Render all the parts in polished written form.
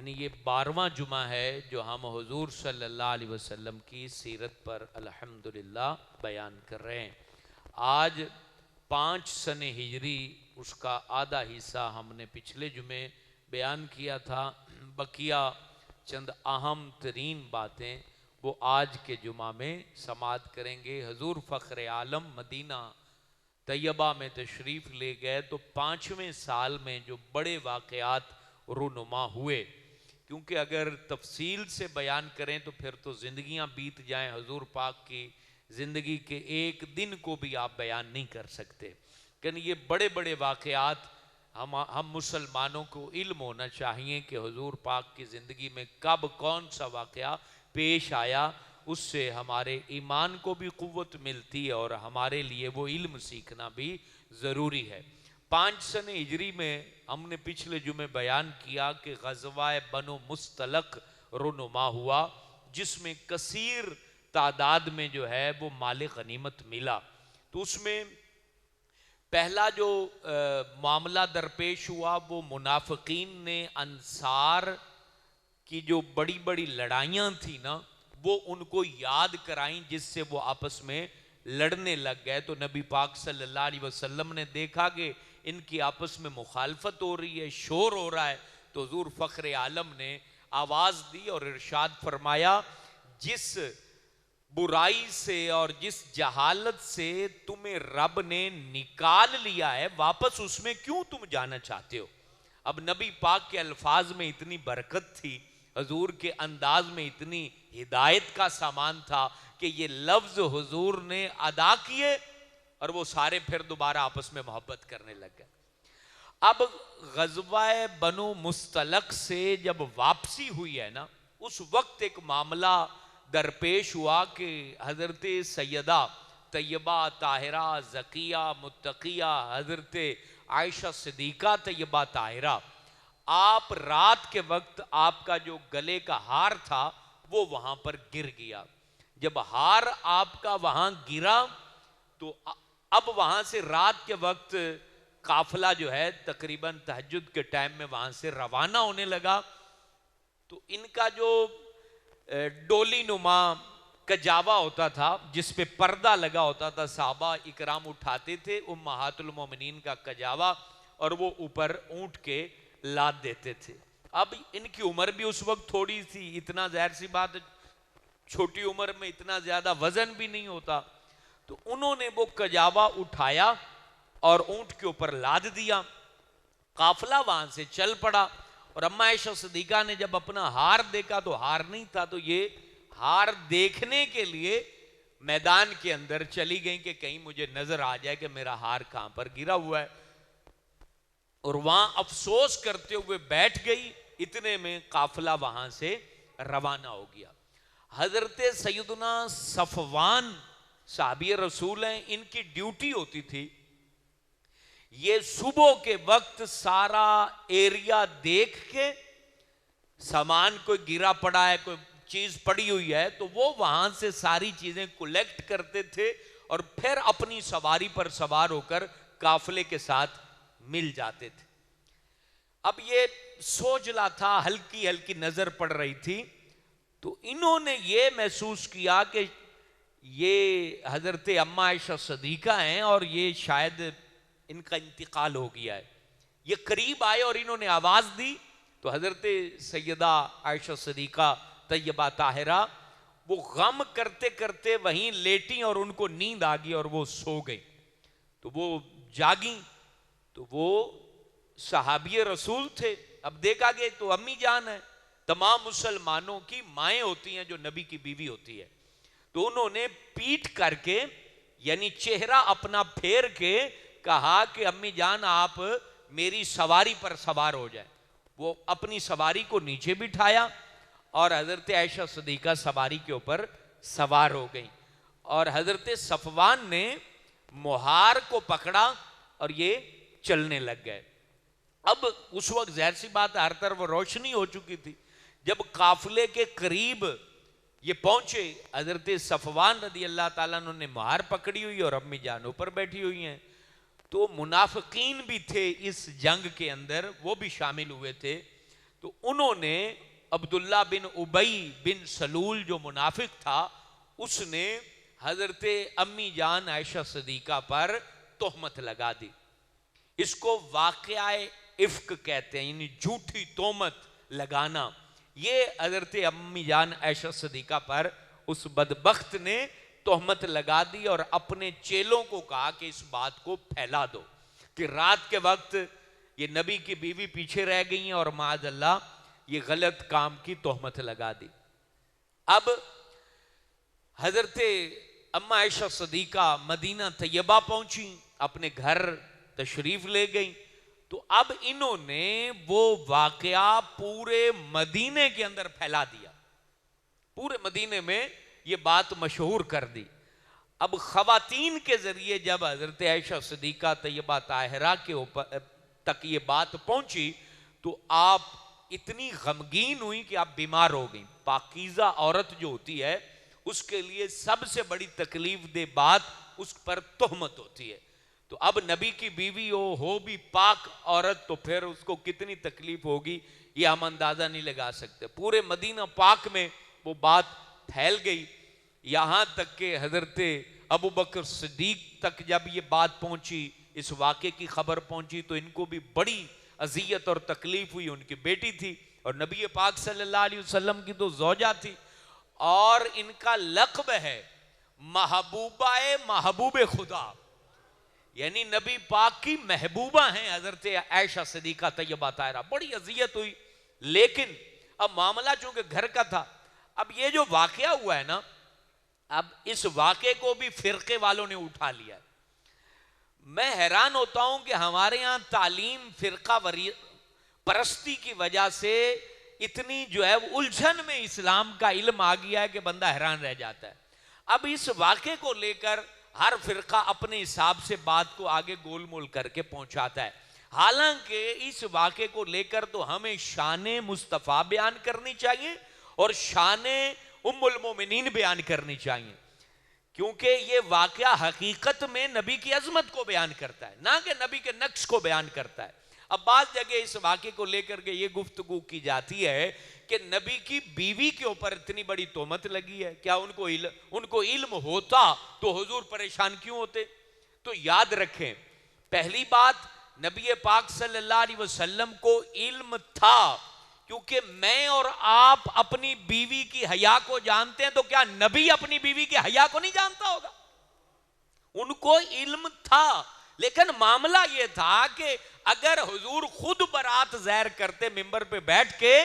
یعنی یہ 12واں جمعہ ہے جو ہم حضور صلی اللہ علیہ وسلم کی سیرت پر الحمدللہ بیان کر رہے ہیں۔ آج 5 سن ہجری، اس کا آدھا حصہ ہم نے پچھلے جمعے بیان کیا تھا۔ بقیہ چند اہم ترین باتیں وہ آج کے جمعہ میں سماعت کریں گے۔ حضور فخر عالم مدینہ طیبہ میں تشریف لے گئے تو 5ویں سال میں جو بڑے واقعات رونما ہوئے، کیونکہ اگر تفصیل سے بیان کریں تو پھر تو زندگیاں بیت جائیں، حضور پاک کی زندگی کے ایک دن کو بھی آپ بیان نہیں کر سکتے، لیکن یہ بڑے بڑے واقعات ہم مسلمانوں کو علم ہونا چاہیے کہ حضور پاک کی زندگی میں کب کون سا واقعہ پیش آیا، اس سے ہمارے ایمان کو بھی قوت ملتی ہے اور ہمارے لیے وہ علم سیکھنا بھی ضروری ہے۔ 5 سن ہجری میں ہم نے پچھلے جمعے بیان کیا کہ غزوہ بنو مستلق رونما ہوا، جس میں کثیر تعداد میں جو ہے وہ مال غنیمت ملا۔ تو اس میں پہلا جو معاملہ درپیش ہوا وہ منافقین نے انصار کی جو بڑی بڑی لڑائیاں تھیں نا، وہ ان کو یاد کرائیں، جس سے وہ آپس میں لڑنے لگ گئے۔ تو نبی پاک صلی اللہ علیہ وسلم نے دیکھا کہ ان کی آپس میں مخالفت ہو رہی ہے، شور ہو رہا ہے، تو حضور فخر عالم نے آواز دی اور ارشاد فرمایا، جس برائی سے اور جس جہالت سے تمہیں رب نے نکال لیا ہے، واپس اس میں کیوں تم جانا چاہتے ہو؟ اب نبی پاک کے الفاظ میں اتنی برکت تھی، حضور کے انداز میں اتنی ہدایت کا سامان تھا کہ یہ لفظ حضور نے ادا کیے اور وہ سارے پھر دوبارہ آپس میں محبت کرنے لگ گئے۔ اب غزوہ بنو مستلق سے جب واپسی ہوئی ہے نا، اس وقت ایک معاملہ درپیش ہوا کہ حضرت سیدہ طیبہ طاہرہ زکیہ متقیہ حضرت عائشہ صدیقہ طیبہ طاہرہ، آپ رات کے وقت آپ کا جو گلے کا ہار تھا وہ وہاں پر گر گیا۔ جب ہار آپ کا وہاں گرا تو اب وہاں سے رات کے وقت قافلہ جو ہے تقریباً تہجد کے ٹائم میں وہاں سے روانہ ہونے لگا۔ تو ان کا جو ڈولی نما کجاوا ہوتا تھا، جس پہ پردہ لگا ہوتا تھا، صحابہ اکرام اٹھاتے تھے امہات المومنین کا کجاوا اور وہ اوپر اونٹ کے لاد دیتے تھے۔ اب ان کی عمر بھی اس وقت تھوڑی تھی، اتنا ظاہر سی بات چھوٹی عمر میں اتنا زیادہ وزن بھی نہیں ہوتا، تو انہوں نے وہ کجاوا اٹھایا اور اونٹ کے اوپر لاد دیا۔ قافلہ وہاں سے چل پڑا اور اما عائشہ صدیقہ نے جب اپنا ہار دیکھا تو ہار نہیں تھا، تو یہ ہار دیکھنے کے لیے میدان کے اندر چلی گئیں کہ کہیں مجھے نظر آ جائے کہ میرا ہار کہاں پر گرا ہوا ہے، اور وہاں افسوس کرتے ہوئے بیٹھ گئی۔ اتنے میں قافلہ وہاں سے روانہ ہو گیا۔ حضرت سیدنا صفوان صحابی رسول ہیں، ان کی ڈیوٹی ہوتی تھی یہ صبح کے وقت سارا ایریا دیکھ کے، سامان کوئی گرا پڑا ہے، کوئی چیز پڑی ہوئی ہے تو وہ وہاں سے ساری چیزیں کلیکٹ کرتے تھے اور پھر اپنی سواری پر سوار ہو کر قافلے کے ساتھ مل جاتے تھے۔ اب یہ سوجلا تھا، ہلکی ہلکی نظر پڑ رہی تھی، تو انہوں نے یہ محسوس کیا کہ یہ حضرت اما عائشہ صدیقہ ہیں اور یہ شاید ان کا انتقال ہو گیا ہے۔ یہ قریب آئے اور انہوں نے آواز دی تو حضرت سیدہ عائشہ صدیقہ طیبہ طاہرہ وہ غم کرتے کرتے وہیں لیٹیں اور ان کو نیند آ گئی اور وہ سو گئی۔ تو وہ جاگیں تو وہ صحابی رسول تھے، اب دیکھا گیا تو امی جان ہے، تمام مسلمانوں کی مائیں ہوتی ہیں جو نبی کی بیوی ہوتی ہے، تو انہوں نے پیٹ کر کے یعنی چہرہ اپنا پھیر کے کہا کہ امی جان آپ میری سواری پر سوار ہو جائیں۔ وہ اپنی سواری کو نیچے بٹھایا اور حضرت عائشہ صدیقہ سواری کے اوپر سوار ہو گئیں، اور حضرت صفوان نے مہار کو پکڑا اور یہ چلنے لگ گئے۔ اب اس وقت ظاہر سی بات ہر طرف روشنی ہو چکی تھی۔ جب قافلے کے قریب یہ پہنچے، حضرت صفوان رضی اللہ تعالیٰ عنہ نے مہار پکڑی ہوئی اور امی جانوں پر بیٹھی ہوئی ہیں، تو منافقین بھی تھے اس جنگ کے اندر، وہ بھی شامل ہوئے تھے۔ تو انہوں نے عبداللہ بن ابی بن سلول جو منافق تھا اس نے حضرت امی جان عائشہ صدیقہ پر تہمت لگا دی. اس کو واقعہ افک کہتے ہیں، یعنی جھوٹی تہمت لگانا. یہ حضرت امی جان عائشہ صدیقہ پر اس بدبخت نے تہمت لگا دی اور اپنے چیلوں کو کہا کہ اس بات کو پھیلا دو کہ رات کے وقت یہ نبی کی بیوی پیچھے رہ گئی ہیں اور معاذ اللہ یہ غلط کام کی تہمت لگا دی. اب حضرت اما عائشہ صدیقہ مدینہ طیبہ پہنچی، اپنے گھر تشریف لے گئی. تو اب انہوں نے وہ واقعہ پورے مدینے کے اندر پھیلا دیا، پورے مدینے میں یہ بات مشہور کر دی. اب خواتین کے ذریعے جب حضرت عائشہ صدیقہ طیبہ طاہرہ کے اوپر تک یہ بات پہنچی تو آپ اتنی غمگین ہوئی کہ آپ بیمار ہو گئیں. پاکیزہ عورت جو ہوتی ہے اس کے لیے سب سے بڑی تکلیف دہ بات اس پر تہمت ہوتی ہے. تو اب نبی کی بیوی ہو بھی پاک عورت تو پھر اس کو کتنی تکلیف ہوگی یہ ہم اندازہ نہیں لگا سکتے. پورے مدینہ پاک میں وہ بات پھیل گئی، یہاں تک کہ حضرت ابو بکر صدیق تک جب یہ بات پہنچی، اس واقعے کی خبر پہنچی تو ان کو بھی بڑی اذیت اور تکلیف ہوئی. ان کی بیٹی تھی اور نبی پاک صلی اللہ علیہ وسلم کی تو زوجہ تھی اور ان کا لقب ہے محبوبہ محبوب خدا، یعنی نبی پاک کی محبوبہ ہیں حضرت عائشہ صدیقہ طیبہ طاہرہ. بڑی اذیت ہوئی، لیکن اب معاملہ چونکہ گھر کا تھا. اب یہ جو واقعہ ہوا ہے نا، اب اس واقعے کو بھی فرقے والوں نے اٹھا لیا. میں حیران ہوتا ہوں کہ ہمارے ہاں تعلیم فرقہ پرستی کی وجہ سے اتنی جو ہے الجھن میں اسلام کا علم آ گیا ہے کہ بندہ حیران رہ جاتا ہے. اب اس واقعے کو لے کر ہر فرقہ اپنے حساب سے بات کو آگے گول مول کر کے پہنچاتا ہے. حالانکہ اس واقعے کو لے کر تو ہمیں شان مصطفیٰ بیان کرنی چاہیے اور شان ام المومنین بیان کرنی چاہیے، کیونکہ یہ واقعہ حقیقت میں نبی کی عظمت کو بیان کرتا ہے، نہ کہ نبی کے نقص کو بیان کرتا ہے. اب بعض جگہ اس واقعے کو لے کر کے یہ گفتگو کی جاتی ہے کہ نبی کی بیوی کے اوپر اتنی بڑی تہمت لگی ہے، کیا ان کو علم ہوتا تو حضور پریشان کیوں ہوتے؟ تو یاد رکھیں، پہلی بات نبی پاک صلی اللہ علیہ وسلم کو علم تھا، کیونکہ میں اور آپ اپنی بیوی کی حیا کو جانتے ہیں، تو کیا نبی اپنی بیوی کی حیا کو نہیں جانتا ہوگا؟ ان کو علم تھا، لیکن معاملہ یہ تھا کہ اگر حضور خود برات ظاہر کرتے منبر پہ بیٹھ کے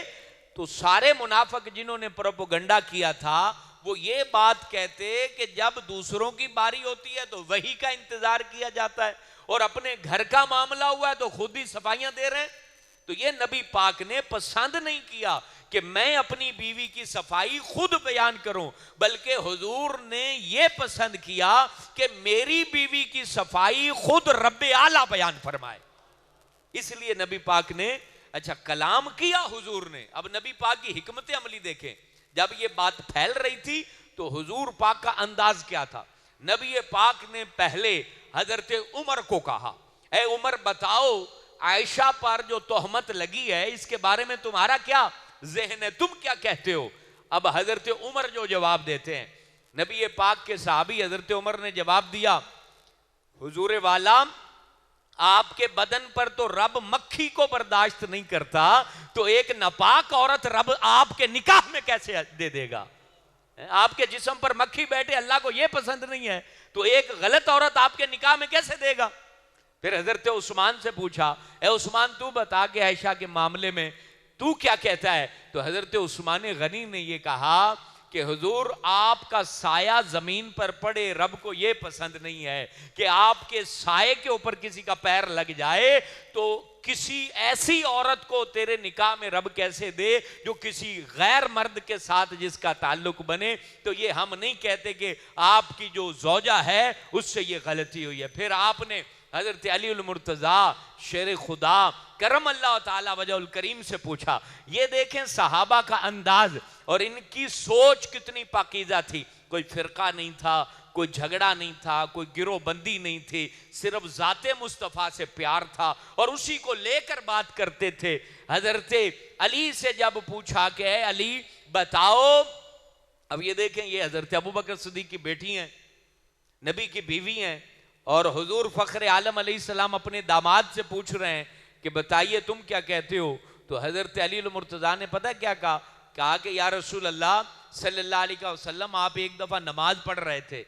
تو سارے منافق جنہوں نے پروپیگنڈا کیا تھا وہ یہ بات کہتے کہ جب دوسروں کی باری ہوتی ہے تو وہی کا انتظار کیا جاتا ہے اور اپنے گھر کا معاملہ ہوا ہے تو خود ہی صفائیاں دے رہے ہیں. تو یہ نبی پاک نے پسند نہیں کیا کہ میں اپنی بیوی کی صفائی خود بیان کروں، بلکہ حضور نے یہ پسند کیا کہ میری بیوی کی صفائی خود رب اعلیٰ بیان فرمائے. اس لیے نبی پاک نے اچھا کلام کیا حضور نے. اب نبی پاک کی حکمت عملی دیکھیں، جب یہ بات پھیل رہی تھی تو حضور پاک کا انداز کیا تھا. نبی پاک نے پہلے حضرت عمر کو کہا، اے عمر بتاؤ عائشہ پر جو تہمت لگی ہے اس کے بارے میں تمہارا کیا ذہن ہے، تم کیا کہتے ہو؟ اب حضرت عمر جو جواب دیتے ہیں، نبی پاک کے صحابی حضرت عمر نے جواب دیا، حضور والا آپ کے بدن پر تو رب مکھی کو برداشت نہیں کرتا، تو ایک ناپاک عورت رب آپ کے نکاح میں کیسے دے گا؟ آپ کے جسم پر مکھی بیٹھے اللہ کو یہ پسند نہیں ہے تو ایک غلط عورت آپ کے نکاح میں کیسے دے گا؟ پھر حضرت عثمان سے پوچھا، اے عثمان تو بتا کہ عائشہ کے معاملے میں تو کیا کہتا ہے؟ تو حضرت عثمان غنی نے یہ کہا کہ حضور آپ کا سایہ زمین پر پڑے رب کو یہ پسند نہیں ہے کہ آپ کے سائے کے اوپر کسی کا پیر لگ جائے، تو کسی ایسی عورت کو تیرے نکاح میں رب کیسے دے جو کسی غیر مرد کے ساتھ جس کا تعلق بنے؟ تو یہ ہم نہیں کہتے کہ آپ کی جو زوجہ ہے اس سے یہ غلطی ہوئی ہے. پھر آپ نے حضرت علی المرتضیٰ شیر خدا کرم اللہ تعالی وجہ الکریم سے پوچھا. یہ دیکھیں صحابہ کا انداز اور ان کی سوچ کتنی پاکیزہ تھی. کوئی فرقہ نہیں تھا، کوئی جھگڑا نہیں تھا، کوئی گروہ بندی نہیں تھی، صرف ذات مصطفیٰ سے پیار تھا اور اسی کو لے کر بات کرتے تھے. حضرت علی سے جب پوچھا کہ اے علی بتاؤ، اب یہ دیکھیں یہ حضرت ابوبکر صدیق کی بیٹی ہیں، نبی کی بیوی ہیں، اور حضور فخر عالم علیہ السلام اپنے داماد سے پوچھ رہے ہیں کہ بتائیے تم کیا کہتے ہو؟ تو حضرت علی المرتضیٰ نے پتہ کیا کہا کہ یا رسول اللہ صلی اللہ علیہ وسلم، آپ ایک دفعہ نماز پڑھ رہے تھے،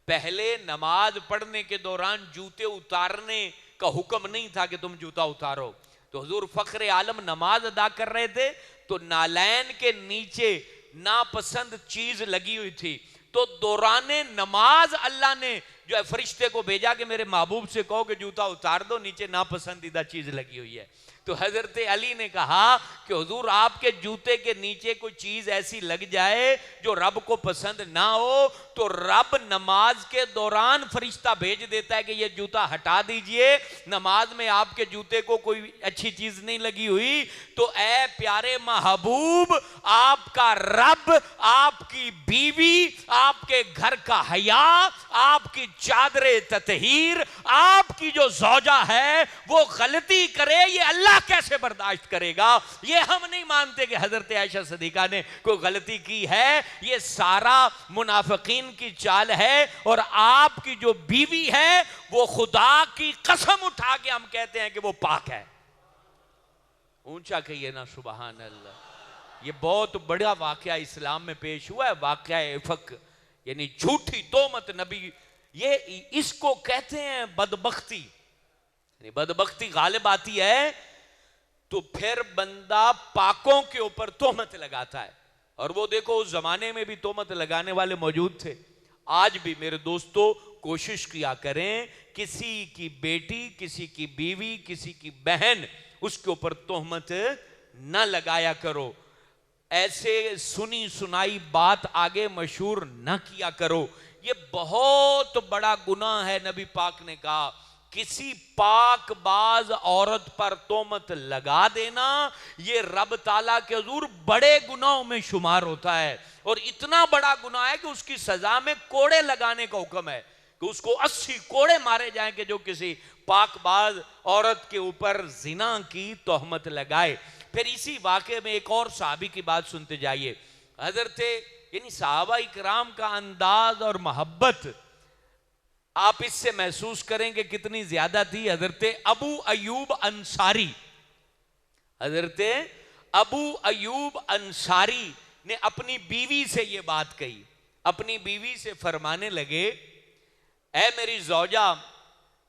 پہلے نماز پڑھنے کے دوران جوتے اتارنے کا حکم نہیں تھا کہ تم جوتا اتارو، تو حضور فخر عالم نماز ادا کر رہے تھے تو نالین کے نیچے ناپسند چیز لگی ہوئی تھی، تو دوران نماز اللہ نے جو ہے فرشتے کو بھیجا کہ میرے محبوب سے کہو کہ جوتا اتار دو، نیچے ناپسندیدہ چیز لگی ہوئی ہے۔ تو حضرت علی نے کہا کہ حضور آپ کے جوتے کے نیچے کوئی چیز ایسی لگ جائے جو رب کو پسند نہ ہو تو رب نماز کے دوران فرشتہ بھیج دیتا ہے کہ یہ جوتا ہٹا دیجئے، نماز میں آپ کے جوتے کو کوئی اچھی چیز نہیں لگی ہوئی۔ تو اے پیارے محبوب، آپ کا رب، آپ کی بیوی، آپ کے گھر کا حیا، آپ کی چادر تطہیر، آپ کی جو زوجہ ہے وہ غلطی کرے، یہ اللہ کیسے برداشت کرے گا؟ یہ ہم نہیں مانتے کہ حضرت عائشہ صدیقہ نے کوئی غلطی کی ہے، یہ سارا منافقین کی چال ہے، اور آپ کی جو بیوی ہے وہ خدا کی قسم اٹھا کے ہم کہتے ہیں کہ وہ پاک ہے۔ اونچا کہیے نا سبحان اللہ۔ یہ بہت بڑا واقعہ اسلام میں پیش ہوا ہے، واقعہ افق، یعنی جھوٹی تہمت نبی، یہ اس کو کہتے ہیں بدبختی، یعنی بدبختی غالب آتی ہے تو پھر بندہ پاکوں کے اوپر تہمت لگاتا ہے، اور وہ دیکھو اس زمانے میں بھی تہمت لگانے والے موجود تھے، آج بھی میرے دوستو کوشش کیا کریں کسی کی بیٹی، کسی کی بیوی، کسی کی بہن، اس کے اوپر تہمت نہ لگایا کرو، ایسے سنی سنائی بات آگے مشہور نہ کیا کرو، یہ بہت بڑا گناہ ہے۔ نبی پاک نے کہا کسی پاک باز عورت پر تہمت لگا دینا یہ رب تعالیٰ کے حضور بڑے گناہوں میں شمار ہوتا ہے، اور اتنا بڑا گناہ ہے کہ اس کی سزا میں کوڑے لگانے کا حکم ہے کہ اس کو 80 کوڑے مارے جائیں کہ جو کسی پاک باز عورت کے اوپر زنا کی تہمت لگائے۔ پھر اسی واقعے میں ایک اور صحابی کی بات سنتے جائیے، حضرت یعنی صحابہ اکرام کا انداز اور محبت آپ اس سے محسوس کریں کہ کتنی زیادہ تھی۔ حضرت ابو ایوب انصاری، حضرت ابو ایوب انصاری نے اپنی بیوی سے یہ بات کہی، اپنی بیوی سے فرمانے لگے اے میری زوجہ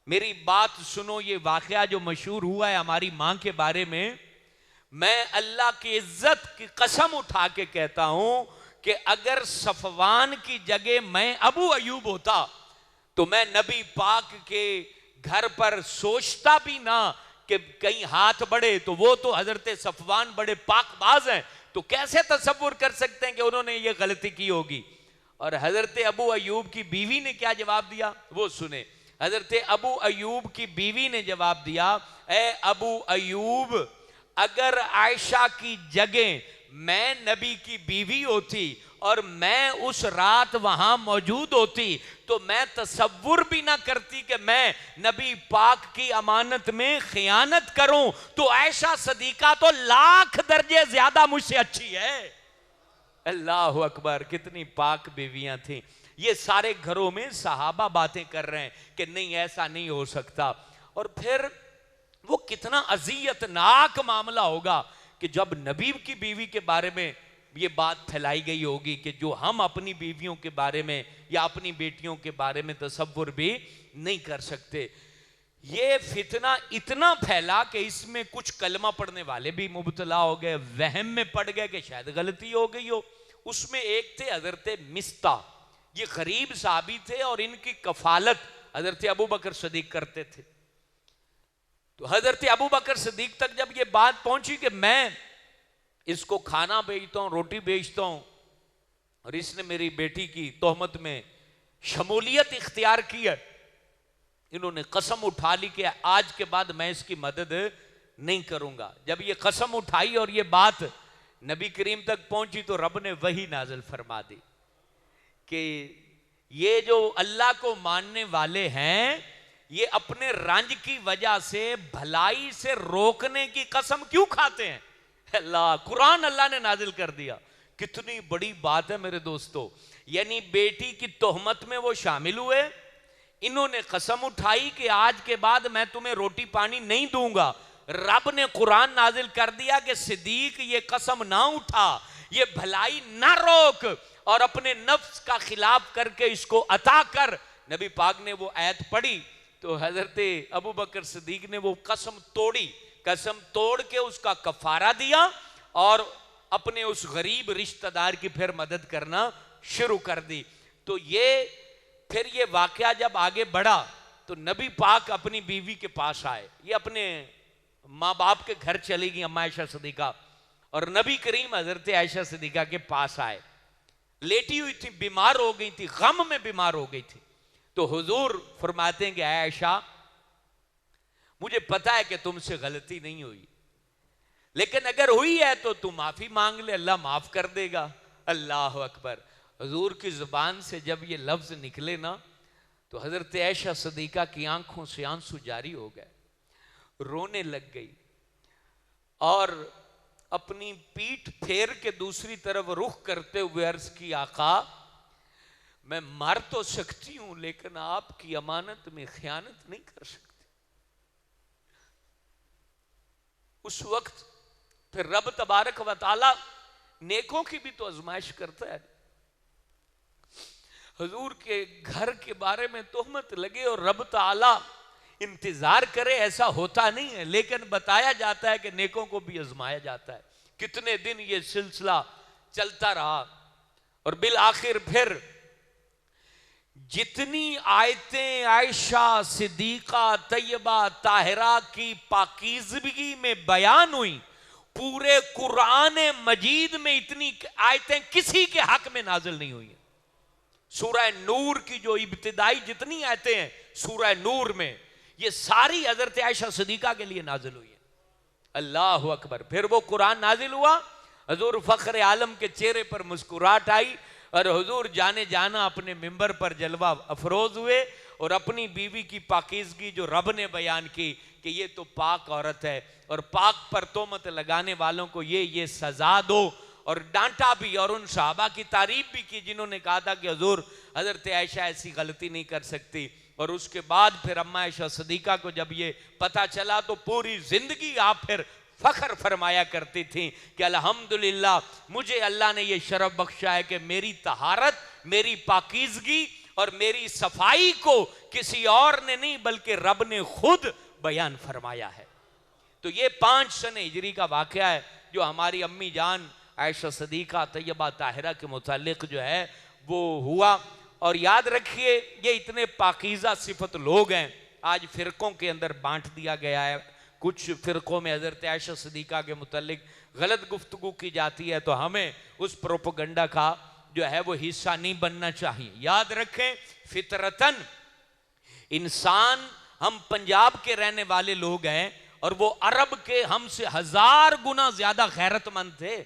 میری بات سنو، یہ واقعہ جو مشہور ہوا ہے ہماری ماں کے بارے میں اللہ کی عزت کی قسم اٹھا کے کہتا ہوں کہ اگر صفوان کی جگہ میں ابو ایوب ہوتا تو میں نبی پاک کے گھر پر سوچتا بھی نہ کہ کہیں ہاتھ بڑھے، تو وہ تو حضرت صفوان بڑے پاک باز ہیں، تو کیسے تصور کر سکتے ہیں کہ انہوں نے یہ غلطی کی ہوگی؟ اور حضرت ابو ایوب کی بیوی نے کیا جواب دیا وہ سنیں۔ حضرت ابو ایوب کی بیوی نے جواب دیا اے ابو ایوب، اگر عائشہ کی جگہ میں نبی کی بیوی ہوتی اور میں اس رات وہاں موجود ہوتی تو میں تصور بھی نہ کرتی کہ میں نبی پاک کی امانت میں خیانت کروں، تو عائشہ صدیقہ تو 1,00,000 درجے زیادہ مجھ سے اچھی ہے۔ اللہ اکبر، کتنی پاک بیویاں تھیں۔ یہ سارے گھروں میں صحابہ باتیں کر رہے ہیں کہ نہیں ایسا نہیں ہو سکتا، اور پھر وہ کتنا اذیت ناک معاملہ ہوگا کہ جب نبی کی بیوی کے بارے میں یہ بات پھیلائی گئی ہوگی کہ جو ہم اپنی بیویوں کے بارے میں یا اپنی بیٹیوں کے بارے میں تصور بھی نہیں کر سکتے۔ یہ فتنہ اتنا پھیلا کہ اس میں کچھ کلمہ پڑھنے والے بھی مبتلا ہو گئے، وہم میں پڑ گئے کہ شاید غلطی ہو گئی ہو۔ اس میں ایک تھے حضرت مستہ، یہ غریب صحابی تھے اور ان کی کفالت حضرت ابوبکر صدیق کرتے تھے۔ تو حضرت ابوبکر صدیق تک جب یہ بات پہنچی کہ میں اس کو کھانا بیچتا ہوں، روٹی بیچتا ہوں، اور اس نے میری بیٹی کی تہمت میں شمولیت اختیار کی ہے، انہوں نے قسم اٹھا لی کہ آج کے بعد میں اس کی مدد نہیں کروں گا۔ جب یہ قسم اٹھائی اور یہ بات نبی کریم تک پہنچی تو رب نے وحی نازل فرما دی کہ یہ جو اللہ کو ماننے والے ہیں یہ اپنے رنج کی وجہ سے بھلائی سے روکنے کی قسم کیوں کھاتے ہیں؟ اللہ، قرآن اللہ نے نازل کر دیا. کتنی بڑی بات ہے میرے دوستو. یعنی بیٹی کی تہمت میں وہ شامل ہوئے، انہوں نے قسم اٹھائی کہ آج کے بعد میں تمہیں روٹی پانی نہیں دوں گا. رب نے قرآن نازل کر دیا کہ صدیق یہ قسم نہ اٹھا، یہ بھلائی نہ روک، اور اپنے نفس کا خلاف کر کے اس کو عطا کر. نبی پاک نے وہ آیت پڑھی تو حضرت ابو بکر صدیق نے وہ قسم توڑی، قسم توڑ کے اس کا کفارہ دیا اور اپنے اس غریب رشتہ دار کی پھر مدد کرنا شروع کر دی. تو پھر یہ واقعہ جب آگے بڑھا تو نبی پاک اپنی بیوی کے پاس آئے. یہ اپنے ماں باپ کے گھر چلی گئی اماں عائشہ صدیقہ، اور نبی کریم حضرت عائشہ صدیقہ کے پاس آئے. لیٹی ہوئی تھی، بیمار ہو گئی تھی، غم میں بیمار ہو گئی تھی. تو حضور فرماتے ہیں کہ اے عائشہ، مجھے پتا ہے کہ تم سے غلطی نہیں ہوئی، لیکن اگر ہوئی ہے تو تم معافی مانگ لے، اللہ معاف کر دے گا. اللہ اکبر. حضور کی زبان سے جب یہ لفظ نکلے نا تو حضرت عائشہ صدیقہ کی آنکھوں سے آنسو جاری ہو گئے، رونے لگ گئی اور اپنی پیٹھ پھیر کے دوسری طرف رخ کرتے ہوئے عرض کی، آقا میں مر تو سکتی ہوں لیکن آپ کی امانت میں خیانت نہیں کر سکتی. اس وقت پھر رب تبارک و تعالی نیکوں کی بھی تو آزمائش کرتا ہے. حضور کے گھر کے بارے میں تہمت لگے اور رب تعالی انتظار کرے، ایسا ہوتا نہیں ہے، لیکن بتایا جاتا ہے کہ نیکوں کو بھی آزمایا جاتا ہے. کتنے دن یہ سلسلہ چلتا رہا اور بالآخر پھر جتنی آیتیں عائشہ صدیقہ طیبہ طاہرہ کی پاکیزگی میں بیان ہوئی، پورے قرآن مجید میں اتنی آیتیں کسی کے حق میں نازل نہیں ہوئی ہیں. سورہ نور کی جو ابتدائی جتنی آیتیں ہیں سورہ نور میں، یہ ساری حضرت عائشہ صدیقہ کے لیے نازل ہوئی ہیں. اللہ اکبر. پھر وہ قرآن نازل ہوا، حضور فخر عالم کے چہرے پر مسکراہٹ آئی اور حضور جانے جانا اپنے منبر پر جلوہ افروز ہوئے اور اپنی بیوی کی پاکیزگی جو رب نے بیان کی کہ یہ تو پاک عورت ہے، اور پاک پر تہمت لگانے والوں کو یہ سزا دو، اور ڈانٹا بھی اور ان صحابہ کی تعریف بھی کی جنہوں نے کہا تھا کہ حضور حضرت عائشہ ایسی غلطی نہیں کر سکتی. اور اس کے بعد پھر اماں عائشہ صدیقہ کو جب یہ پتہ چلا تو پوری زندگی آپ پھر فخر فرمایا کرتی تھیں کہ الحمدللہ مجھے اللہ نے یہ شرف بخشا ہے کہ میری طہارت، میری پاکیزگی اور میری صفائی کو کسی اور نے نہیں بلکہ رب نے خود بیان فرمایا ہے. تو یہ 5 سن ہجری کا واقعہ ہے جو ہماری امی جان عائشہ صدیقہ طیبہ طاہرہ کے متعلق جو ہے وہ ہوا. اور یاد رکھیے یہ اتنے پاکیزہ صفت لوگ ہیں، آج فرقوں کے اندر بانٹ دیا گیا ہے. کچھ فرقوں میں حضرت عائشہ صدیقہ کے متعلق غلط گفتگو کی جاتی ہے، تو ہمیں اس پروپیگنڈا کا جو ہے وہ حصہ نہیں بننا چاہیے. یاد رکھیں فطرتاً انسان، ہم پنجاب کے رہنے والے لوگ ہیں اور وہ عرب کے ہم سے 1000 گنا زیادہ غیرت مند تھے.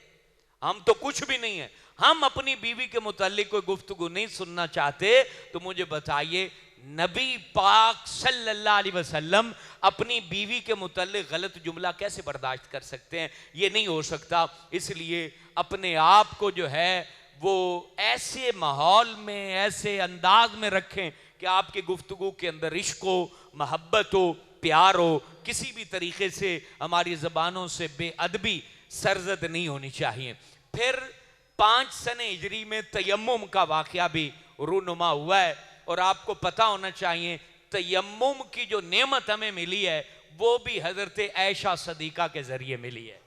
ہم تو کچھ بھی نہیں ہیں. ہم اپنی بیوی کے متعلق کوئی گفتگو نہیں سننا چاہتے تو مجھے بتائیے نبی پاک صلی اللہ علیہ وسلم اپنی بیوی کے متعلق غلط جملہ کیسے برداشت کر سکتے ہیں؟ یہ نہیں ہو سکتا. اس لیے اپنے آپ کو جو ہے وہ ایسے ماحول میں، ایسے انداز میں رکھیں کہ آپ کی گفتگو کے اندر عشق ہو، محبت ہو، پیار ہو. کسی بھی طریقے سے ہماری زبانوں سے بے ادبی سرزد نہیں ہونی چاہیے. پھر 5 سن ہجری میں تیمم کا واقعہ بھی رونما ہوا ہے، اور آپ کو پتہ ہونا چاہیے تیمم کی جو نعمت ہمیں ملی ہے وہ بھی حضرت عائشہ صدیقہ کے ذریعے ملی ہے.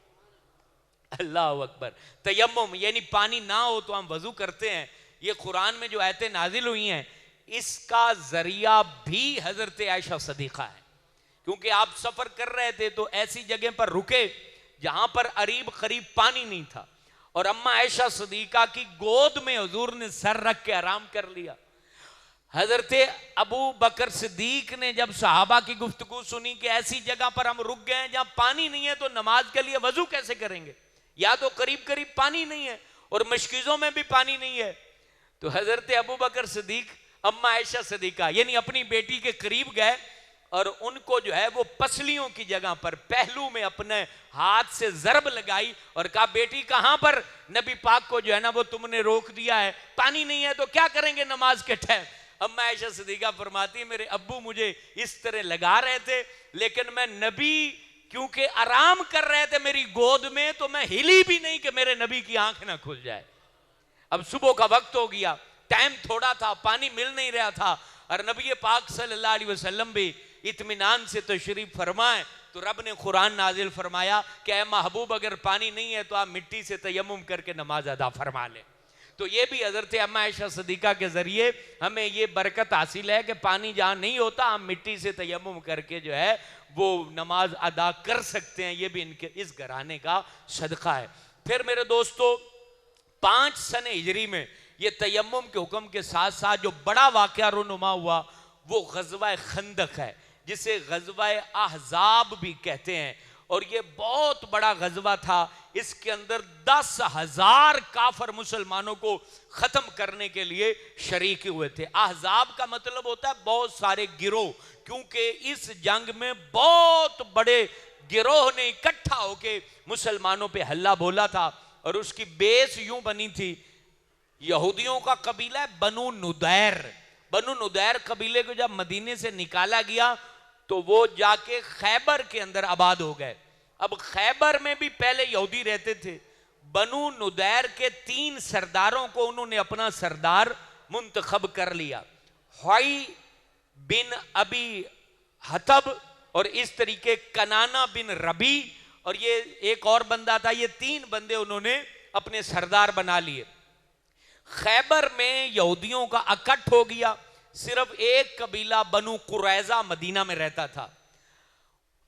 اللہ اکبر. تیمم یعنی پانی نہ ہو تو ہم وضو کرتے ہیں. یہ قرآن میں جو آیتیں نازل ہوئی ہیں اس کا ذریعہ بھی حضرت عائشہ صدیقہ ہے، کیونکہ آپ سفر کر رہے تھے تو ایسی جگہ پر رکے جہاں پر قریب پانی نہیں تھا، اور اماں عائشہ صدیقہ کی گود میں حضور نے سر رکھ کے آرام کر لیا. حضرت ابو بکر صدیق نے جب صحابہ کی گفتگو سنی کہ ایسی جگہ پر ہم رک گئے ہیں جہاں پانی نہیں ہے تو نماز کے لیے وضو کیسے کریں گے، یا تو قریب پانی نہیں ہے اور مشکیزوں میں بھی پانی نہیں ہے، تو حضرت ابو بکر صدیق اماں عائشہ صدیقہ یعنی اپنی بیٹی کے قریب گئے اور ان کو جو ہے وہ پسلیوں کی جگہ پر پہلو میں اپنے ہاتھ سے ضرب لگائی اور کہا بیٹی کہاں پر نبی پاک کو جو ہے نا وہ تم نے روک دیا ہے, پانی نہیں ہے تو کیا کریں گے نماز کے ٹائم. اما عائشہ صدیقہ فرماتی میرے ابو مجھے اس طرح لگا رہے تھے لیکن میں نبی کیونکہ آرام کر رہے تھے میری گود میں تو میں ہلی بھی نہیں کہ میرے نبی کی آنکھ نہ کھل جائے. اب صبح کا وقت ہو گیا, ٹائم تھوڑا تھا, پانی مل نہیں رہا تھا, اور نبی پاک صلی اللہ علیہ وسلم بھی اطمینان سے تشریف فرمائے تو رب نے قرآن نازل فرمایا کہ اے محبوب اگر پانی نہیں ہے تو آپ مٹی سے تیمم کر کے نماز ادا فرما لیں. تو یہ بھی حضرت اما عائشہ صدیقہ کے ذریعے ہمیں یہ برکت حاصل ہے کہ پانی جہاں نہیں ہوتا ہم مٹی سے تیمم کر کے جو ہے وہ نماز ادا کر سکتے ہیں. یہ بھی ان کے اس گھرانے کا صدقہ ہے. پھر میرے دوستو 5 سن ہجری میں یہ تیمم کے حکم کے ساتھ ساتھ جو بڑا واقعہ رونما ہوا وہ غزوہ خندق ہے جسے غزوہ احزاب بھی کہتے ہیں, اور یہ بہت بڑا غزوہ تھا. اس کے اندر 10,000 کافر مسلمانوں کو ختم کرنے کے لیے شریک ہوئے تھے. احزاب کا مطلب ہوتا ہے بہت سارے گروہ, کیونکہ اس جنگ میں بہت بڑے گروہ نے اکٹھا ہو کے مسلمانوں پہ حملہ بولا تھا, اور اس کی بیس یوں بنی تھی. یہودیوں کا قبیلہ ہے بنو ندیر. بنو ندیر قبیلے کو جب مدینے سے نکالا گیا تو وہ جا کے خیبر کے اندر آباد ہو گئے. اب خیبر میں بھی پہلے یہودی رہتے تھے. بنو ندیر کے 3 سرداروں کو انہوں نے اپنا سردار منتخب کر لیا, حوی بن ابی حطب اور اس طریقے کنانا بن ربی, اور یہ ایک اور بندہ تھا. یہ 3 بندے انہوں نے اپنے سردار بنا لیے. خیبر میں یہودیوں کا اکٹھ ہو گیا. صرف ایک قبیلہ بنو قریظہ مدینہ میں رہتا تھا.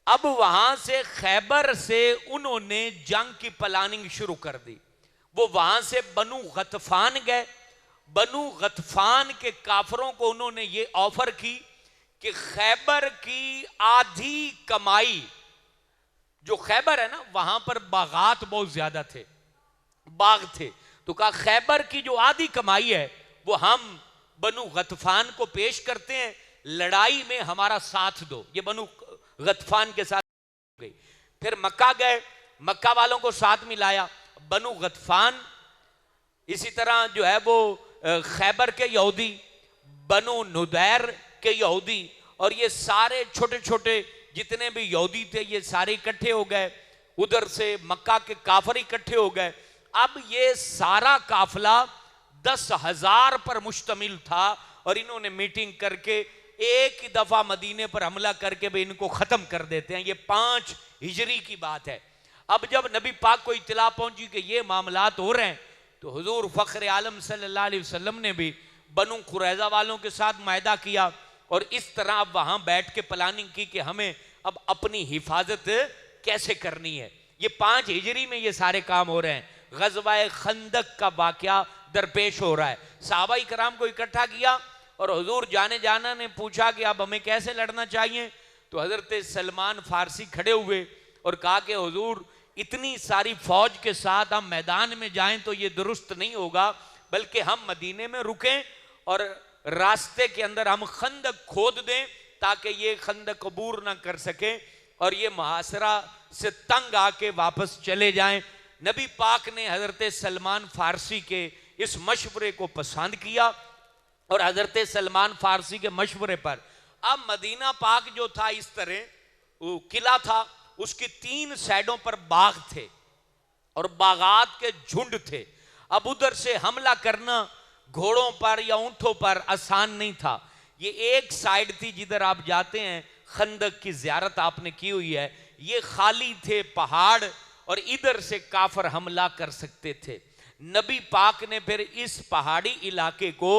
اب وہاں سے خیبر سے انہوں نے جنگ کی پلاننگ شروع کر دی. وہ وہاں سے بنو غطفان گئے. بنو غطفان کے کافروں کو انہوں نے یہ آفر کی کہ خیبر کی آدھی کمائی, جو خیبر ہے نا وہاں پر باغات بہت زیادہ تھے, باغ تھے, تو کہا خیبر کی جو آدھی کمائی ہے وہ ہم بنو غطفان کو پیش کرتے ہیں, لڑائی میں ہمارا ساتھ دو. یہ بنو غطفان کے ساتھ گئی. پھر مکہ گئے, مکہ والوں کو ساتھ ملایا. بنو غطفان اسی طرح جو ہے وہ خیبر کے یہودی, بنو ندیر کے یہودی, اور یہ سارے چھوٹے چھوٹے جتنے بھی یہودی تھے یہ سارے اکٹھے ہو گئے. ادھر سے مکہ کے کافر اکٹھے ہو گئے. اب یہ سارا قافلہ 10,000 پر مشتمل تھا, اور انہوں نے میٹنگ کر کے ایک ہی دفعہ مدینے پر حملہ کر کے بھی ان کو ختم کر دیتے ہیں. یہ 5 ہجری کی بات ہے. اب جب نبی پاک کو اطلاع پہنچی کہ یہ معاملات ہو رہے ہیں تو حضور فخر عالم صلی اللہ علیہ وسلم نے بھی بنو قریظہ والوں کے ساتھ معاہدہ کیا, اور اس طرح اب وہاں بیٹھ کے پلاننگ کی کہ ہمیں اب اپنی حفاظت کیسے کرنی ہے. یہ 5 ہجری میں یہ سارے کام ہو رہے ہیں. غزوہ خندق کا واقعہ درپیش ہو رہا ہے. صحابہ کرام کو اکٹھا کیا اور حضور جانے جانا نے پوچھا کہ اب ہمیں کیسے لڑنا چاہیے. تو حضرت سلمان فارسی کھڑے ہوئے اور کہا کہ حضور اتنی ساری فوج کے ساتھ ہم میدان میں جائیں تو یہ درست نہیں ہوگا, بلکہ ہم مدینے میں رکیں اور راستے کے اندر ہم خندق کھود دیں تاکہ یہ خندق عبور نہ کر سکیں اور یہ محاصرہ سے تنگ آ کے واپس چلے جائیں. نبی پاک نے حضرت سلمان فارسی کے اس مشورے کو پسند کیا, اور حضرت سلمان فارسی کے مشورے پر اب مدینہ پاک جو تھا اس طرح قلعہ تھا, اس کی 3 سائڈوں پر باغ تھے اور باغات کے جھنڈ تھے. اب ادھر سے حملہ کرنا گھوڑوں پر یا اونٹوں پر آسان نہیں تھا. یہ ایک سائیڈ تھی جدھر آپ جاتے ہیں, خندق کی زیارت آپ نے کی ہوئی ہے, یہ خالی تھے پہاڑ, اور ادھر سے کافر حملہ کر سکتے تھے. نبی پاک نے پھر اس پہاڑی علاقے کو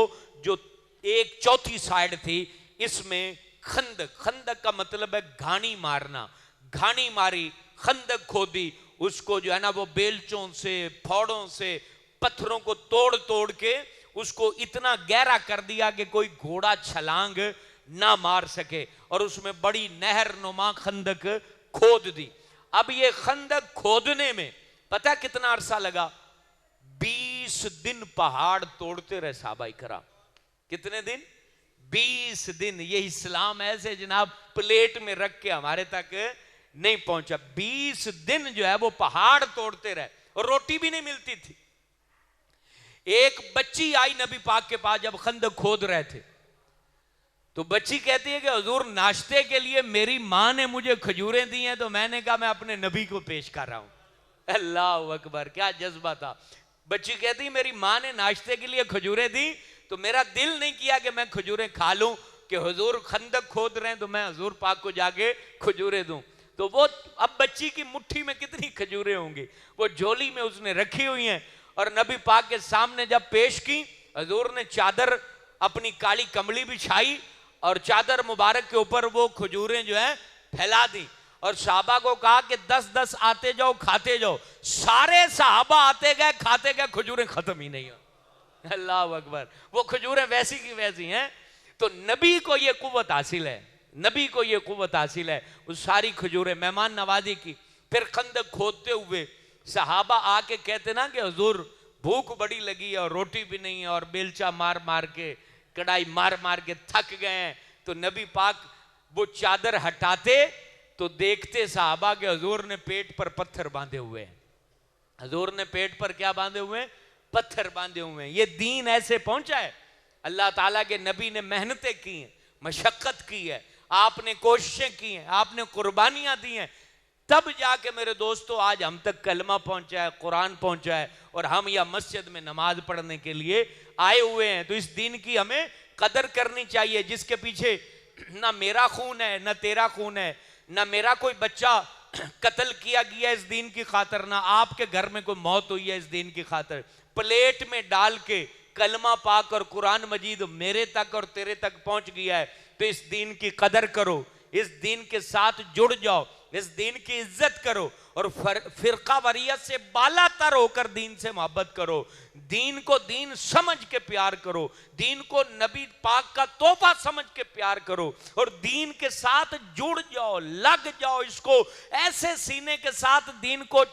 جو ایک چوتھی سائیڈ تھی اس میں خندق, خندق کا مطلب ہے گھانی مارنا, گھانی ماری, خندق کھودی, اس کو جو ہے نا وہ بیلچوں سے پھوڑوں سے پتھروں کو توڑ توڑ کے اس کو اتنا گہرا کر دیا کہ کوئی گھوڑا چھلانگ نہ مار سکے, اور اس میں بڑی نہر نما خندق کھود دی. اب یہ خندق کھودنے میں پتہ کتنا عرصہ لگا, 20 دن پہاڑ توڑتے رہے صحابہ کرام. کتنے دن؟ 20 دن. یہ اسلام ایسے جناب پلیٹ میں رکھ کے ہمارے تک نہیں پہنچا. 20 دن جو ہے وہ پہاڑ توڑتے رہے اور روٹی بھی نہیں ملتی تھی. ایک بچی آئی نبی پاک کے پاس جب خندق کھود رہے تھے, تو بچی کہتی ہے کہ حضور ناشتے کے لیے میری ماں نے مجھے کھجوریں دی ہیں, تو میں نے کہا میں اپنے نبی کو پیش کر رہا ہوں. اللہ اکبر, کیا جذبہ تھا. بچی کہتی میری ماں نے ناشتے کے لیے کھجوریں دی تو میرا دل نہیں کیا کہ میں کھجوریں کھا لوں, کہ حضور خندق کھود رہے ہیں تو میں حضور پاک کو جا کے کھجوریں دوں. تو وہ اب بچی کی مٹھی میں کتنی کھجوریں ہوں گی, وہ جھولی میں اس نے رکھی ہوئی ہیں, اور نبی پاک کے سامنے جب پیش کی, حضور نے چادر اپنی کالی کملی بچھائی اور چادر مبارک کے اوپر وہ کھجوریں جو ہیں پھیلا دی, اور صحابہ کو کہا کہ 10 آتے جاؤ کھاتے جاؤ. سارے صحابہ آتے گئے کھاتے گئے, کھجوریں ختم ہی نہیں ہو. اللہ اکبر, وہ کھجوریں ویسی کی ویسی ہیں. تو نبی کو یہ قوت حاصل ہے, نبی کو یہ قوت حاصل ہے. وہ ساری کھجوریں مہمان نوازی کی. پھر خندق کھودتے ہوئے صحابہ آ کے کہتے نا کہ حضور بھوک بڑی لگی ہے اور روٹی بھی نہیں ہے, اور بیلچا مار مار کے کڑائی مار مار کے تھک گئے ہیں. تو نبی پاک وہ چادر ہٹاتے تو دیکھتے صحابہ کہ حضور نے پیٹ پر پتھر باندھے ہوئے ہیں. حضور نے پیٹ پر کیا باندھے ہوئے ہیں؟ پتھر باندھے ہوئے ہیں. یہ دین ایسے پہنچا ہے. اللہ تعالیٰ کے نبی نے محنتیں کی ہیں, مشقت کی ہے, آپ نے کوششیں کی ہیں, آپ نے قربانیاں دی ہیں, تب جا کے میرے دوستو آج ہم تک کلمہ پہنچا ہے, قرآن پہنچا ہے, اور ہم یا مسجد میں نماز پڑھنے کے لیے آئے ہوئے ہیں. تو اس دین کی ہمیں قدر کرنی چاہیے, جس کے پیچھے نہ میرا خون ہے, نہ تیرا خون ہے, نہ میرا کوئی بچہ قتل کیا گیا اس دین کی خاطر, نہ آپ کے گھر میں کوئی موت ہوئی ہے اس دین کی خاطر. پلیٹ میں ڈال کے کلمہ پاک اور قرآن مجید میرے تک اور تیرے تک پہنچ گیا ہے. تو اس دین کی قدر کرو, اس دین کے ساتھ جڑ جاؤ, اس دین کی عزت کرو, اور فرقہ واریت سے بالا تر ہو کر دین سے محبت کرو. دین کو دین سمجھ کے پیار کرو, دین کو نبی پاک کا تحفہ سمجھ کے پیار کرو, اور دین کے ساتھ جڑ جاؤ, لگ جاؤ. اس کو ایسے سینے کے ساتھ دین کو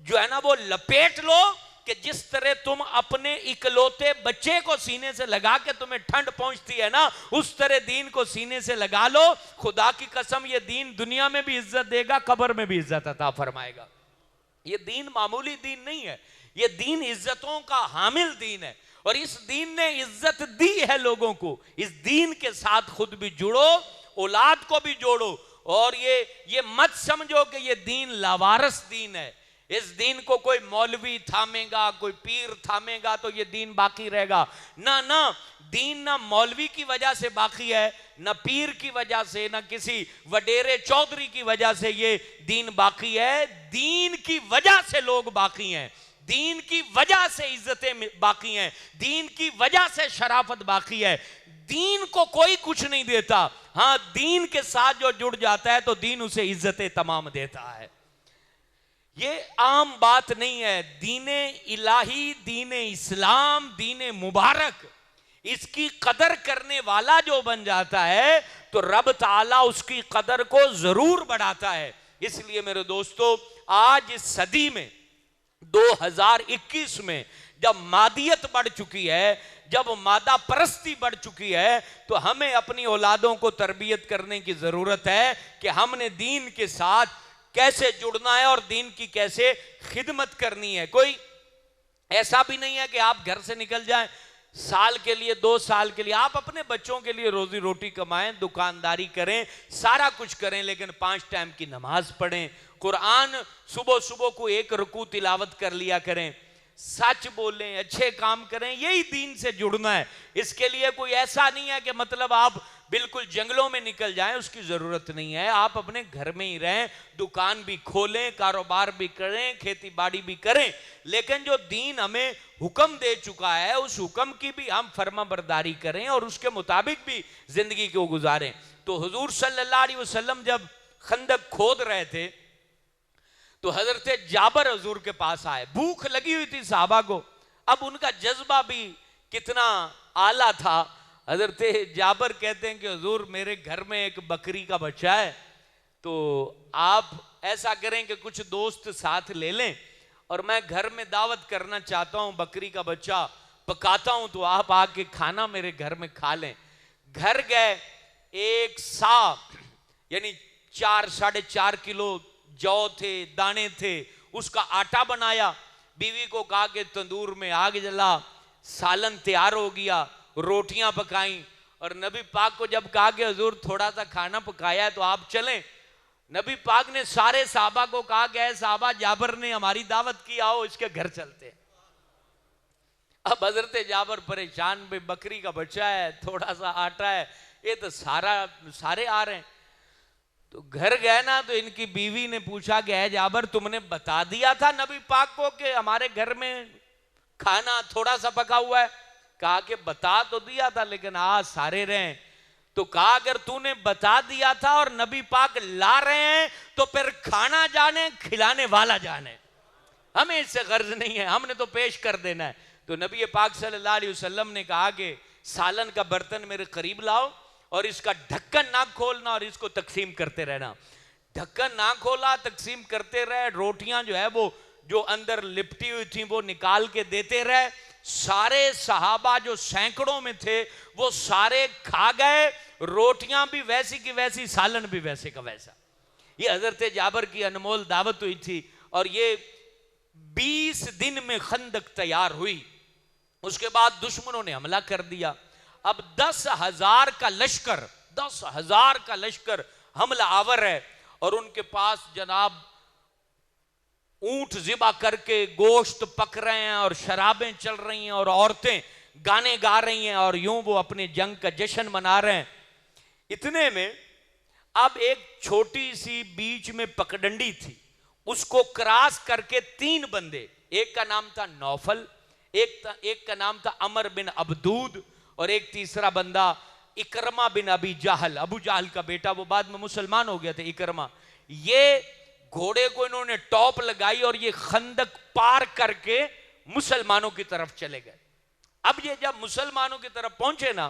جو ہے نا وہ لپیٹ لو کہ جس طرح تم اپنے اکلوتے بچے کو سینے سے لگا کے تمہیں ٹھنڈ پہنچتی ہے نا, اس طرح دین کو سینے سے لگا لو. خدا کی قسم یہ دین دنیا میں بھی عزت دے گا, قبر میں بھی عزت عطا فرمائے گا. یہ دین معمولی دین نہیں ہے, یہ دین عزتوں کا حامل دین ہے, اور اس دین نے عزت دی ہے لوگوں کو. اس دین کے ساتھ خود بھی جڑو, اولاد کو بھی جوڑو, اور یہ مت سمجھو کہ یہ دین لاوارث دین ہے. اس دین کو کوئی مولوی تھامے گا, کوئی پیر تھامے گا تو یہ دین باقی رہے گا. نہ دین نہ مولوی کی وجہ سے باقی ہے, نہ پیر کی وجہ سے, نہ کسی وڈیرے چودھری کی وجہ سے یہ دین باقی ہے. دین کی وجہ سے لوگ باقی ہیں, دین کی وجہ سے عزتیں باقی ہیں, دین کی وجہ سے شرافت باقی ہے. دین کو کوئی کچھ نہیں دیتا, ہاں دین کے ساتھ جو جڑ جاتا ہے تو دین اسے عزتیں تمام دیتا ہے. یہ عام بات نہیں ہے. دین الہی, دین اسلام, دین مبارک, اس کی قدر کرنے والا جو بن جاتا ہے تو رب تعالیٰ اس کی قدر کو ضرور بڑھاتا ہے. اس لیے میرے دوستو آج اس صدی میں 2021 میں جب مادیت بڑھ چکی ہے, جب مادہ پرستی بڑھ چکی ہے, تو ہمیں اپنی اولادوں کو تربیت کرنے کی ضرورت ہے کہ ہم نے دین کے ساتھ کیسے جڑنا ہے اور دین کی کیسے خدمت کرنی ہے. کوئی ایسا بھی نہیں ہے کہ آپ گھر سے نکل جائیں سال کے لیے, 2 سال کے لیے, آپ اپنے بچوں کے لیے روزی روٹی کمائیں, دکانداری کریں, سارا کچھ کریں, لیکن 5 ٹائم کی نماز پڑھیں, قرآن صبح کو 1 رکوع تلاوت کر لیا کریں, سچ بولیں, اچھے کام کریں. یہی دین سے جڑنا ہے. اس کے لیے کوئی ایسا نہیں ہے کہ مطلب آپ بالکل جنگلوں میں نکل جائیں, اس کی ضرورت نہیں ہے. آپ اپنے گھر میں ہی رہیں, دکان بھی کھولیں, کاروبار بھی کریں, کھیتی باڑی بھی کریں, لیکن جو دین ہمیں حکم دے چکا ہے اس حکم کی بھی ہم فرما برداری کریں اور اس کے مطابق بھی زندگی کو گزاریں. تو حضور صلی اللہ علیہ وسلم جب خندق کھود رہے تھے تو حضرت جابر حضور کے پاس آئے. بھوک لگی ہوئی تھی صحابہ کو, اب ان کا جذبہ بھی کتنا اعلیٰ تھا. حضرت جابر کہتے ہیں کہ حضور میرے گھر میں ایک بکری کا بچہ ہے, تو آپ ایسا کریں کہ کچھ دوست ساتھ لے لیں, اور میں گھر میں دعوت کرنا چاہتا ہوں, بکری کا بچہ پکاتا ہوں, تو آپ آ کے کھانا میرے گھر میں کھا لیں. گھر گئے, ایک سا یعنی 4-4.5 کلو جو تھے، دانے تھے، اس کا آٹا بنایا. بیوی کو کہا کہ تندور میں آگ جلا، سالن تیار ہو گیا، روٹیاں پکائیں. اور نبی پاک کو جب کہا کہ حضور تھوڑا سا کھانا پکایا ہے تو آپ چلیں، نبی پاک نے سارے صحابہ کو کہا کہ اے صحابہ، جابر نے ہماری دعوت کی، آؤ اس کے گھر چلتے ہیں. اب حضرت جابر پریشان، بے بکری کا بچہ ہے، تھوڑا سا آٹا ہے، یہ تو سارے آ رہے ہیں. تو گھر گئے نا تو ان کی بیوی نے پوچھا کہ اے جابر، تم نے بتا دیا تھا نبی پاک کو کہ ہمارے گھر میں کھانا تھوڑا سا پکا ہوا ہے؟ کہا کہ بتا تو دیا تھا لیکن آج سارے رہیں. تو کہا اگر تو نے بتا دیا تھا اور نبی پاک لا رہے ہیں تو پھر کھانا جانے، کھلانے والا جانے، ہمیں اس سے غرض نہیں ہے، ہم نے تو پیش کر دینا ہے. تو نبی پاک صلی اللہ علیہ وسلم نے کہا کہ سالن کا برتن میرے قریب لاؤ اور اس کا ڈھکن نہ کھولنا اور اس کو تقسیم کرتے رہنا. ڈھکن نہ کھولا، تقسیم کرتے رہے. روٹیاں جو ہے وہ جو اندر لپٹی ہوئی تھیں وہ نکال کے دیتے رہے. سارے صحابہ جو سینکڑوں میں تھے وہ سارے کھا گئے، روٹیاں بھی ویسی کی ویسی، سالن بھی ویسے کا ویسا. یہ حضرت جابر کی انمول دعوت ہوئی تھی. اور یہ 20 دن میں خندق تیار ہوئی. اس کے بعد دشمنوں نے حملہ کر دیا. اب 10,000 کا لشکر، 10,000 کا لشکر حملہ آور ہے، اور ان کے پاس جناب اونٹ ذبح کر کے گوشت پک رہے ہیں اور شرابیں چل رہی ہیں اور عورتیں گانے گا رہی ہیں اور یوں وہ اپنے جنگ کا جشن منا رہے ہیں. اتنے میں اب ایک چھوٹی سی بیچ میں پکڈنڈی تھی، اس کو کراس کر کے 3 بندے، ایک کا نام تھا نوفل، ایک کا نام تھا عمر بن عبدود، اور ایک تیسرا بندہ اکرمہ بن ابی جہل، ابو جہل کا بیٹا، وہ بعد میں مسلمان ہو گیا تھا اکرمہ. یہ گھوڑے کو انہوں نے ٹاپ لگائی اور یہ خندق پار کر کے مسلمانوں کی طرف چلے گئے. اب یہ جب مسلمانوں کی طرف پہنچے نا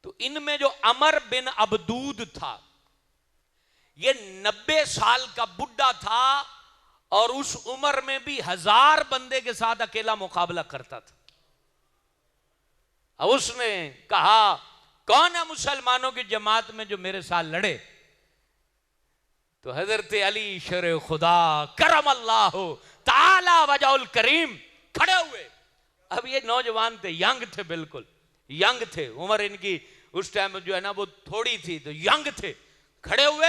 تو ان میں جو عمر بن عبدود تھا یہ 90 سال کا بڈھا تھا اور اس عمر میں بھی 1000 بندے کے ساتھ اکیلا مقابلہ کرتا تھا. اب اس نے کہا کون ہے مسلمانوں کی جماعت میں جو میرے ساتھ لڑے؟ تو حضرت علی شر خدا کرم اللہ تعالی وجہ الکریم کھڑے ہوئے. اب یہ نوجوان تھے، ینگ تھے، بالکل ینگ تھے، عمر ان کی اس ٹائم جو ہے نا وہ تھوڑی تھی، تو ینگ تھے. کھڑے ہوئے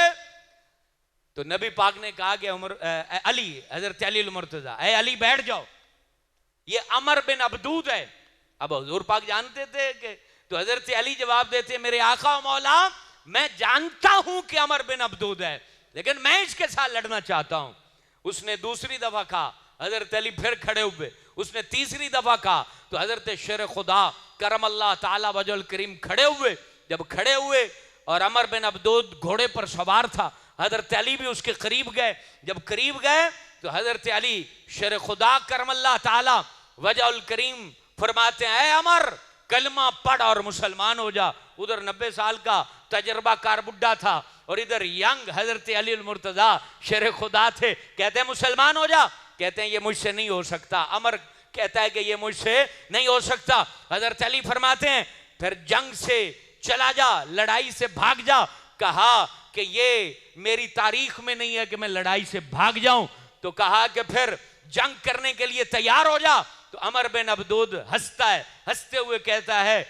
تو نبی پاک نے کہا کہ علی، حضرت علی المرتضیٰ، اے علی بیٹھ جاؤ، یہ عمر بن عبدود ہے. اب حضور پاک جانتے تھے کہ، تو حضرت علی جواب دیتے میرے آقا و مولا، میں جانتا ہوں کہ عمر بن عبدود ہے لیکن میں اس کے ساتھ لڑنا چاہتا ہوں. اس نے دوسری دفعہ کہا، حضرت علی پھر کھڑے ہوئے. اس نے تیسری دفعہ کہا تو حضرت شر خدا کرم اللہ تعالی وجہ الکریم کھڑے ہوئے. جب کھڑے ہوئے اور عمر بن عبدود گھوڑے پر سوار تھا، حضرت علی بھی اس کے قریب گئے. جب قریب گئے تو حضرت علی شر خدا کرم اللہ تعالی وجہ الکریم فرماتے ہیں اے عمر کلمہ پڑھ اور مسلمان ہو جا. ادھر 90 سال کا تجربہ کار بڈھا تھا اور ادھر ینگ حضرت علی المرتضیٰ شر خدا تھے. کہتے ہیں مسلمان ہو جا، کہتے ہیں یہ مجھ سے نہیں ہو سکتا. عمر کہتا ہے کہ یہ مجھ سے نہیں ہو سکتا. حضرت علی فرماتے ہیں پھر جنگ سے چلا جا، لڑائی سے بھاگ جا. کہا کہ یہ میری تاریخ میں نہیں ہے کہ میں لڑائی سے بھاگ جاؤں. تو کہا کہ پھر جنگ کرنے کے لیے تیار ہو جا. تو عمر بن عبدود ہنستا ہے، ہنستے ہوئے کہتا ہے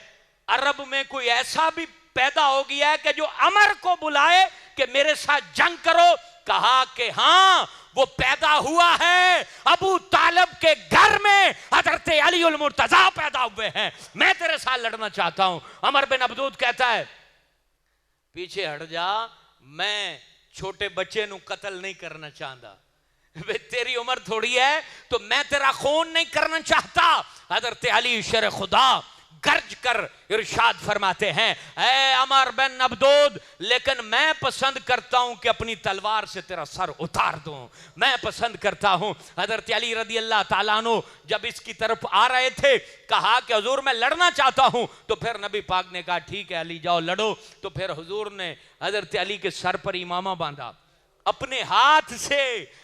عرب میں کوئی ایسا بھی پیدا ہو گیا ہے کہ جو عمر کو بلائے کہ میرے ساتھ جنگ کرو؟ کہا کہ ہاں وہ پیدا ہوا ہے، ابو طالب کے گھر میں حضرت علی المرتضیٰ پیدا ہوئے ہیں، میں تیرے ساتھ لڑنا چاہتا ہوں. عمر بن عبدود کہتا ہے پیچھے ہٹ جا، میں چھوٹے بچے نو قتل نہیں کرنا چاہتا، تیری عمر تھوڑی ہے تو میں تیرا خون نہیں کرنا چاہتا. حضرت علی شر خدا گرج کر ارشاد فرماتے ہیں اے عمر بن عبدود لیکن میں پسند کرتا ہوں کہ اپنی تلوار سے تیرا سر اتار دوں، میں پسند کرتا ہوں. حضرت علی رضی اللہ تعالیٰ عنہ جب اس کی طرف آ رہے تھے کہا کہ حضور میں لڑنا چاہتا ہوں. تو پھر نبی پاک نے کہا ٹھیک ہے علی جاؤ لڑو. تو پھر حضور نے حضرت علی کے سر پر امامہ باندھا اپنے ہاتھ سے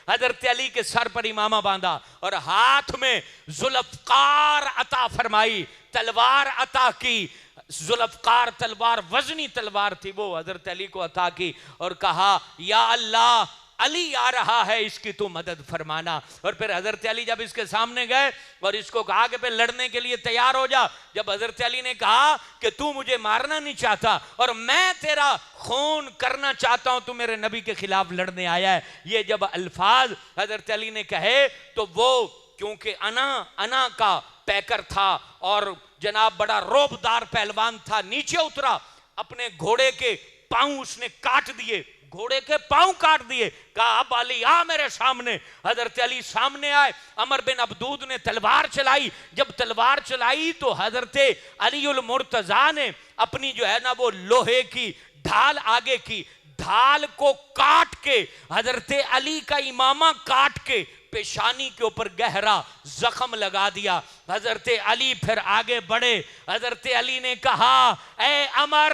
حضرت علی کے سر پر امامہ باندھا اور ہاتھ میں ذوالفقار عطا فرمائی، تلوار عطا کی. ذوالفقار تلوار وزنی تلوار تھی، وہ حضرت علی کو عطا کی اور کہا یا اللہ علی آ رہا ہے، اس کی تو مدد فرمانا. اور پھر حضرت علی جب اس کے سامنے گئے اور اس کو کہا کہ پھر لڑنے کے لیے تیار ہو جا، جب حضرت علی نے کہا کہ تو مجھے مارنا نہیں چاہتا اور میں تیرا خون کرنا چاہتا ہوں، تو میرے نبی کے خلاف لڑنے آیا ہے، یہ جب الفاظ حضرت علی نے کہے تو وہ کیونکہ انا کا پیکر تھا اور جناب بڑا روبدار پہلوان تھا، نیچے اترا، اپنے گھوڑے کے پاؤں اس نے کاٹ دیے، گھوڑے کے پاؤں کاٹ دیے، کہا اب علی آ میرے سامنے. حضرت علی سامنے آئے، عمر بن عبدود نے تلوار چلائی، جب تلوار چلائی تو حضرت علی المرتضیٰ نے اپنی جو ہے نا وہ لوہے کی ڈھال آگے کی، ڈھال کو کاٹ کے حضرت علی کا امامہ کاٹ کے پیشانی کے اوپر گہرا زخم لگا دیا. حضرت علی پھر آگے بڑھے، حضرت علی نے کہا اے عمر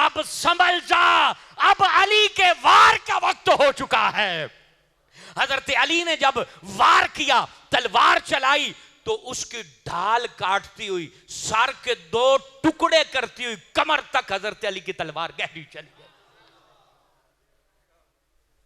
اب سنبھل جا، اب علی کے وار کا وقت ہو چکا ہے. حضرت علی نے جب وار کیا، تلوار چلائی تو اس کی ڈھال کاٹتی ہوئی، سر کے 2 ٹکڑے کرتی ہوئی کمر تک حضرت علی کی تلوار گہری چلی گئی.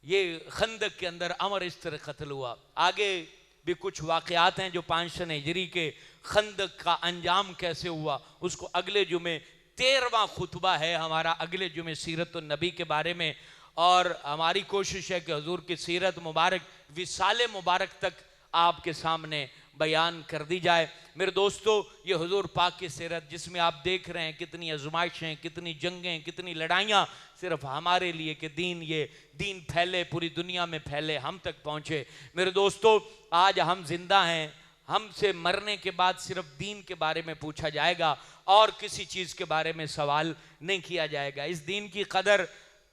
یہ خندق کے اندر عمر اس طرح قتل ہوا. آگے بھی کچھ واقعات ہیں جو 500 ہجری کے خندق کا انجام کیسے ہوا، اس کو اگلے جمعے 13واں خطبہ ہے ہمارا، اگلے جمعے سیرت النبی کے بارے میں، اور ہماری کوشش ہے کہ حضور کی سیرت مبارک وصال مبارک تک آپ کے سامنے بیان کر دی جائے. میرے دوستو، یہ حضور پاک کی سیرت جس میں آپ دیکھ رہے ہیں کتنی آزمائشیں، کتنی جنگیں، کتنی لڑائیاں، صرف ہمارے لیے کہ یہ دین پھیلے، پوری دنیا میں پھیلے، ہم تک پہنچے. میرے دوستو، آج ہم زندہ ہیں، ہم سے مرنے کے بعد صرف دین کے بارے میں پوچھا جائے گا اور کسی چیز کے بارے میں سوال نہیں کیا جائے گا. اس دین کی قدر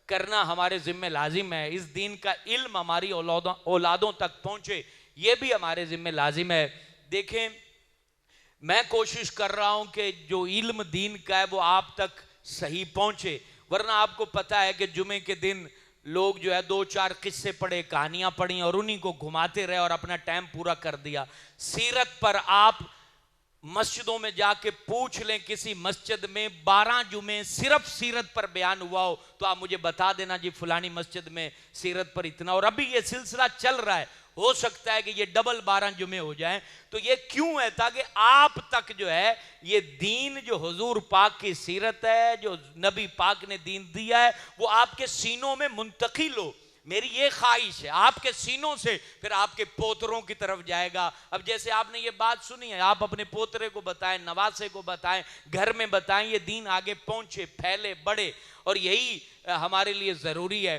کرنا ہمارے ذمہ لازم ہے، اس دین کا علم ہماری اولادوں تک پہنچے یہ بھی ہمارے ذمہ لازم ہے. دیکھیں، میں کوشش کر رہا ہوں کہ جو علم دین کا ہے وہ آپ تک صحیح پہنچے، ورنہ آپ کو پتا ہے کہ جمعے کے دن لوگ جو ہے 2-4 قصے پڑھے، کہانیاں پڑھی اور انہی کو گھماتے رہے اور اپنا ٹائم پورا کر دیا. سیرت پر آپ مسجدوں میں جا کے پوچھ لیں، کسی مسجد میں 12 جمعے صرف سیرت پر بیان ہوا ہو تو آپ مجھے بتا دینا جی فلانی مسجد میں سیرت پر اتنا، اور ابھی یہ سلسلہ چل رہا ہے، ہو سکتا ہے کہ یہ ڈبل 12 جمعے ہو جائیں. تو یہ کیوں ہے؟ تاکہ آپ تک جو ہے یہ دین، جو حضور پاک کی سیرت ہے، جو نبی پاک نے دین دیا ہے، وہ آپ کے سینوں میں منتقل ہو. میری یہ خواہش ہے، آپ کے سینوں سے پھر آپ کے پوتروں کی طرف جائے گا. اب جیسے آپ نے یہ بات سنی ہے، آپ اپنے پوترے کو بتائیں، نواسے کو بتائیں، گھر میں بتائیں، یہ دین آگے پہنچے، پھیلے، بڑھے، اور یہی ہمارے لیے ضروری ہے.